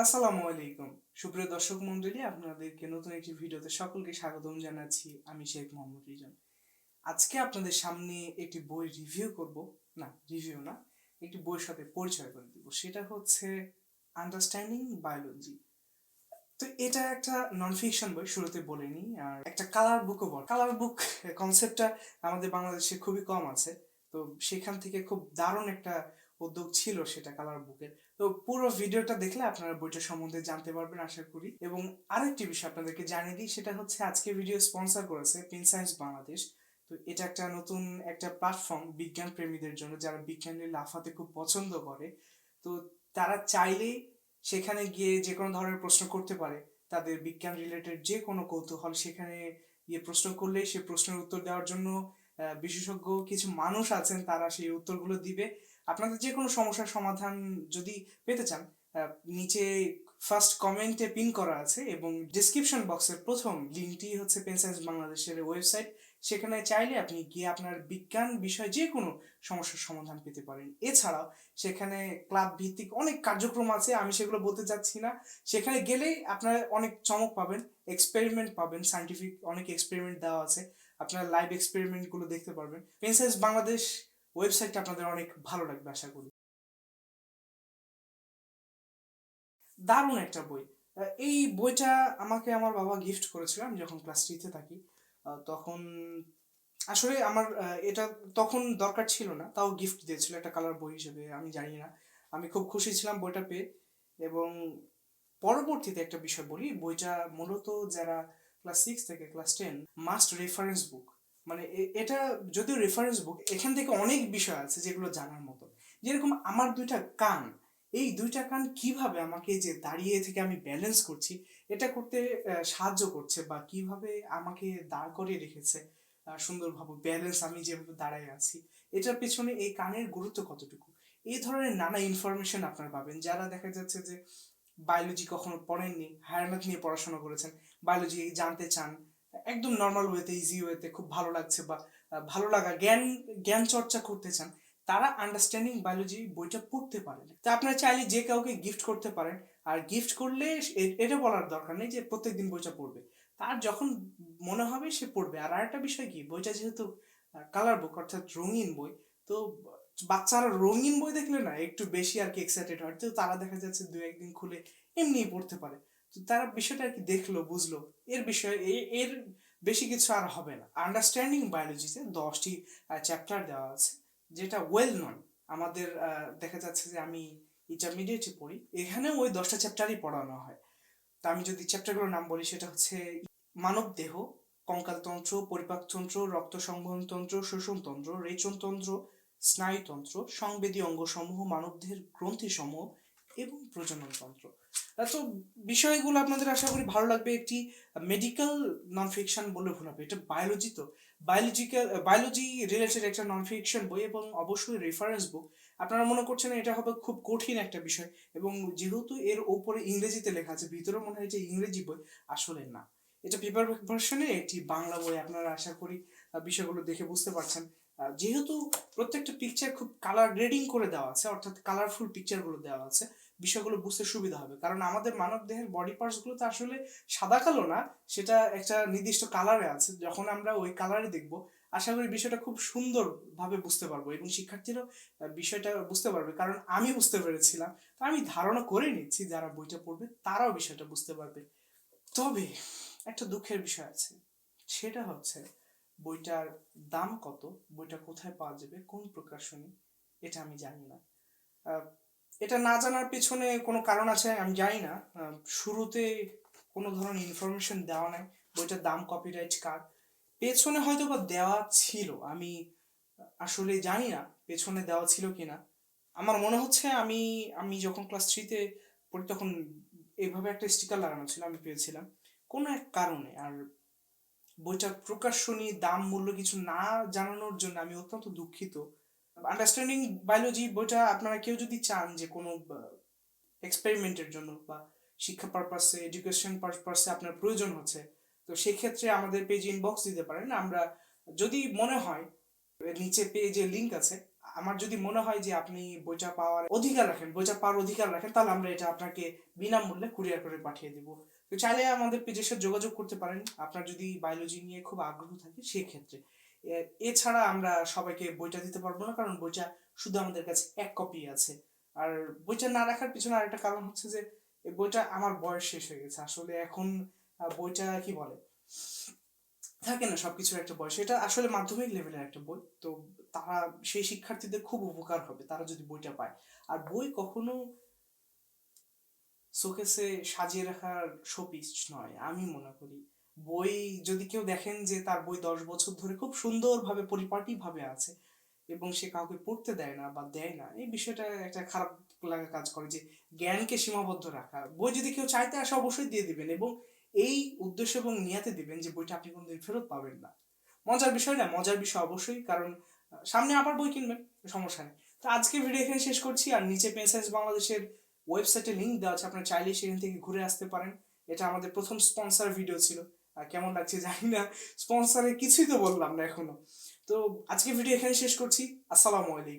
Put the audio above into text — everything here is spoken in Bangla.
আসসালামু আলাইকুম সুপ্রিয় দর্শক মণ্ডলী, আপনাদেরকে নতুন একটি ভিডিওতে সকলকে স্বাগতম জানাচ্ছি। আমি শেখ মোহাম্মদ রিজন। আজকে আপনাদের সামনে একটি বই রিভিউ করব। না, রিভিউ না, একটি বইয়ের সাথে পরিচয় করে দিব। সেটা হচ্ছে আন্ডারস্ট্যান্ডিং বায়োলজি। তো এটা একটা নন ফিকশন বই, শুরুতে বলে নিই। আর একটা কালার বুকও বল। কালার বুক কনসেপ্টটা আমাদের বাংলাদেশে খুবই কম আছে। তো সেখান থেকে খুব দারুণ একটা উদ্যোগ ছিল সেটা কালার বুকের। তো পুরো ভিডিওটা দেখলে আপনারা বইটা সম্বন্ধে জানতে পারবেন আশা করি। এবং আরেকটি বিষয় আপনাদেরকে জানিয়ে দিই, সেটা হচ্ছে আজকে ভিডিও স্পন্সর করেছে পেনসাইন্স বাংলাদেশ। তো এটা একটা নতুন একটা প্ল্যাটফর্ম বিজ্ঞান প্রেমীদের জন্য, যারা বিজ্ঞান নিয়ে লাফাতে খুব পছন্দ করে। তো তারা চাইলেই সেখানে গিয়ে যে কোনো ধরনের প্রশ্ন করতে পারে। তাদের বিজ্ঞান রিলেটেড যে কোনো কৌতূহল সেখানে গিয়ে প্রশ্ন করলেই সে প্রশ্নের উত্তর দেওয়ার জন্য বিশেষজ্ঞ কিছু মানুষ আছেন, তারা সেই উত্তরগুলো দিবে। আপনাদের যে কোনো সমস্যার সমাধান যদি পেতে চান, নিচে ফার্স্ট কমেন্টে পিন করা আছে এবং ডিসক্রিপশন বক্সের প্রথম লিঙ্কটি হচ্ছে পেনসাইন্স বাংলাদেশের ওয়েবসাইট। সেখানে চাইলে আপনি গিয়ে আপনার বিজ্ঞান বিষয়ে যে কোনো সমস্যার সমাধান পেতে পারেন। এছাড়াও সেখানে ক্লাব ভিত্তিক অনেক কার্যক্রম আছে, আমি সেগুলো বলতে চাচ্ছি না। সেখানে গেলেই আপনারা অনেক চমক পাবেন, এক্সপেরিমেন্ট পাবেন, সাইন্টিফিক অনেক এক্সপেরিমেন্ট দেওয়া আছে। আপনারা লাইভ এক্সপেরিমেন্টগুলো দেখতে পারবেন। পেনসাইন্স বাংলাদেশ ওয়েবসাইটটা আপনাদের অনেক ভালো লাগবে আশা করি। দারুণ একটা বই। এই বইটা আমাকে আমার বাবা গিফট করেছিল আমি যখন ক্লাস 3-তে থাকি। তখন আসলে আমার এটা তখন দরকার ছিল না, তাও গিফট দিয়েছিল একটা কালার বই হিসেবে, আমি জানি না। আমি খুব খুশি ছিলাম বইটা পেয়ে। এবং পরবর্তীতে একটা বিষয় বলি, বইটা মূলত যারা ক্লাস 6 থেকে ক্লাস 10 মাস্ট রেফারেন্স বুক। মানে এটা যদিও রেফারেন্স বুক, এখান থেকে অনেক বিষয় আছে যেগুলো জানার মতো। যেরকম আমার দুইটা কান, এই দুইটা কান কিভাবে আমাকে যে দাঁড়িয়ে থেকে আমি ব্যালেন্স করছি এটা করতে সাহায্য করছে, বা কিভাবে আমাকে দাঁড় করিয়ে রেখেছে সুন্দরভাবে ব্যালেন্স, আমি যেভাবে দাঁড়ায় আছি এটার পেছনে এই কানের গুরুত্ব কতটুকু। এই ধরনের নানা ইনফরমেশন আপনারা পাবেন। যারা দেখা যাচ্ছে যে বায়োলজি কখনো পড়েননি, হায়ার ম্যাথ নিয়ে পড়াশোনা করেছেন, বায়োলজি জানতে চান একদম নর্মাল ওয়েতে, ইজি ওয়েতে, খুব ভালো লাগছে, বা ভালো লাগা জ্ঞান জ্ঞান চর্চা করতে চান, তারা আন্ডারস্ট্যান্ডিং বায়োলজি বইটা পড়তে পারেন। তা আপনারা চাইলে যে কাউকে গিফট করতে পারেন। আর গিফট করলে এটা বলার দরকার নেই যে প্রত্যেকদিন বইটা পড়বে। তার যখন মনে হবে সে পড়বে। আর আরেকটা বিষয় কি, বইটা যেহেতু কালার বুক অর্থাৎ রঙিন বই, তো বাচ্চারা রঙিন বই দেখলে না একটু বেশি আর কি এক্সাইটেড হয়। তো তারা দেখা যাচ্ছে দু একদিন খুলে এমনিই পড়তে পারে। তো তারা বিষয়টা আর কি দেখলো, বুঝলো, এর বিষয়ে এর বেশি কিছু আর হবে না। আন্ডারস্ট্যান্ডিং বায়োলজিতে 10টি চ্যাপ্টার দেওয়া আছে, যেটা ওয়েল নন। আমাদের দেখা যাচ্ছে যে আমি ইন্টারমিডিয়েটে পড়ি, এখানেও ওই 10টা চ্যাপ্টারই পড়ানো হয়। তা আমি যদি চ্যাপ্টারগুলোর নাম বলি, সেটা হচ্ছে মানব দেহ, কঙ্কালতন্ত্র, পরিপাকতন্ত্র, রক্ত সংবহনতন্ত্র, শ্বসনতন্ত্র, রেচনতন্ত্র, স্নায়ুতন্ত্র, সংবেদী অঙ্গসমূহ, মানবদেহের গ্রন্থিসমূহ এবং প্রজননতন্ত্র। তো বিষয়গুলো আপনাদের আশা করি ভালো লাগবে। একটি মেডিকেল নন ফিকশন বলে ভুল হবে, এটা বায়োলজি। তো বায়োলজি রিলেটেড একটা নন ফিকশন বই এবং অবশ্যই রেফারেন্স বুক। আপনারা মনে করছেন এটা হবে খুব কঠিন একটা বিষয়, এবং যেহেতু এর উপরে ইংরেজিতে লেখা আছে, ভিতরে মনে হয় যে ইংরেজি বই, আসলে না। এটা পেপার ভার্সনে একটি বাংলা বই। আপনারা আশা করি বিষয়গুলো দেখে বুঝতে পারছেন। যেহেতু প্রত্যেকটা পিকচার খুব কালার গ্রেডিং করে দেওয়া আছে, অর্থাৎ কালারফুল পিকচারগুলো দেওয়া আছে, বিষয়গুলো বুঝতে সুবিধা হবে। কারণ আমাদের মানব দেহের বডি পার্টসগুলো তো আসলে সাদা কালো না, সেটা একটা নির্দিষ্ট কালারে আছে। যখন আমরা ওই কালারে দেখব, আশা করি বিষয়টা খুব সুন্দরভাবে বুঝতে পারবো এবং শিক্ষার্থীরাও বিষয়টা বুঝতে পারবে। কারণ আমি বুঝতে পেরেছিলাম। তো আমি ধারণা করে নিচ্ছি যারা বইটা পড়বে তারাও বিষয়টা বুঝতে পারবে। তবে একটা দুঃখের বিষয় আছে, সেটা হচ্ছে বইটার দাম কত, বইটা কোথায় পাওয়া যাবে, কোন প্রকাশনী, এটা আমি জানি না। আহ, এটা না জানার পেছনে কোনো কারণ আছে আমি জানি না। শুরুতে কোনো ধরনের ইনফরমেশন দেওয়া নাই বইটার দাম, কপিরাইট কার, পেছনে হয়তো বা দেওয়া ছিল, আমি আসলে জানি না পেছনে দেওয়া ছিল কিনা। আমার মনে হচ্ছে আমি আমি যখন ক্লাস 3-তে পড়ি তখন এইভাবে একটা স্টিকার লাগানো ছিল, আমি পেয়েছিলাম কোনো এক কারণে। আর বইটার প্রকাশনী, দাম, মূল্য কিছু না জানানোর জন্য আমি অত্যন্ত দুঃখিত। আন্ডারস্ট্যান্ডিং বায়োলজি বইটা আপনারা কেউ যদি চান যে কোনো এক্সপেরিমেন্টের জন্য বা শিক্ষা পারপাসে, এডুকেশন পারপাসে আপনার প্রয়োজন হচ্ছে, তো সেই ক্ষেত্রে আমাদের পেজে ইনবক্স দিতে পারেন। আমরা যদি মনে হয়, নিচে পেজে লিংক আছে, আমার যদি মনে হয় যে আপনি বইটা পাওয়ার অধিকার রাখেন, তাহলে আমরা এটা আপনাকে বিনামূল্যে কুরিয়ার করে পাঠিয়ে দিব। তো চাইলে আমাদের পেজের সাথে যোগাযোগ করতে পারেন আপনার যদি বায়োলজি নিয়ে খুব আগ্রহ থাকে সেক্ষেত্রে। এছাড়া আমরা সবাইকে বইটা দিতে পারবো না, কারণ বইটা শুধু আমাদের কাছে এক কপি আছে। আর বইটা না রাখার পিছনে আরেকটা কারণ হচ্ছে যে এই বইটা আমার বয়স শেষ হয়ে গেছে আসলে এখন। বইটা কি বলে, থাকে না সবকিছুর একটা বয়স, এটা আসলে মাধ্যমিক লেভেলের একটা বই, তো তারা সেই শিক্ষার্থীদের খুব উপকার হবে তারা যদি বইটা পায়। আর বই কখনো শোকেসে সাজিয়ে রাখার শোপিস নয় আমি মনে করি। বই যদি কেউ দেখেন যে তার বই 10 বছর ধরে খুব সুন্দরভাবে পরিপাটিভাবে আছে এবং সে কাউকে পড়তে দেয় না বা দেয় না, এই বিষয়টা একটা খারাপ লাগা কাজ করে যে জ্ঞানকে সীমাবদ্ধ রাখা। বই যদি কেউ চাইতে আসে অবশ্যই দিয়ে দিবেন, এবং এই উদ্দেশ্য এবং নিয়াতে দিবেন যে বইটা আপনি কোনোদিন ফেরত পাবেন না। মজার বিষয় না, মজার বিষয় অবশ্যই, কারণ সামনে আবার বই কিনবেন, সমস্যা নেই। তো আজকে ভিডিও এখানে শেষ করছি, আর নিচে পেনসাইন্স বাংলাদেশের ওয়েবসাইটে লিংক দেওয়া আছে, আপনারা চাইলে সেখান থেকে ঘুরে আসতে পারেন। এটা আমাদের প্রথম স্পন্সর ভিডিও ছিল, আর কেমন লাগছে জানি না, স্পন্সরের কিছুই তো বললাম না এখনো। তো আজকে ভিডিও এখানে শেষ করছি। আসসালামু আলাইকুম।